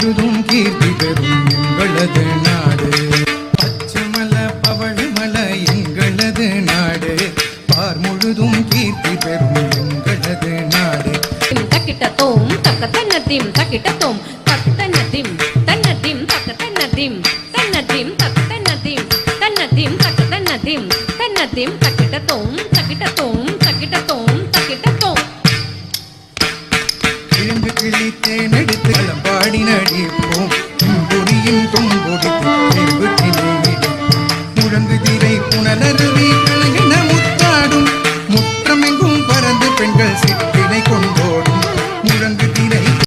முழுதும் கீர்த்தி பெறும் எங்களது நாடு. பச்சைமல பவளமல எங்களது நாடு, பார் முழுதும் கீர்த்தி பெறும் எங்களது நாடு. தக்கிட்டத்தோம் தக்க தன்னதிம் தக்கிட்டத்தோம் தக்க தன்னதிம் தன்னதிம் தக்க தன்னதிம் தன்னதிம் தக்க தன்னதிம் தன்னதிம் தக்க தன்னதிம் தன்னதிம் தக்கிட்டத்தோம் தக்கிட்டத்தோம் தக்கிட்டத்தோம் தக்கிட்டத்தோம். கிழங்கு கிழித்தேன் எடுத்து களம்பாடி நடிப்போம், தும்பொடியின் தும்பொடித்து முழங்கு திரை புனலருவி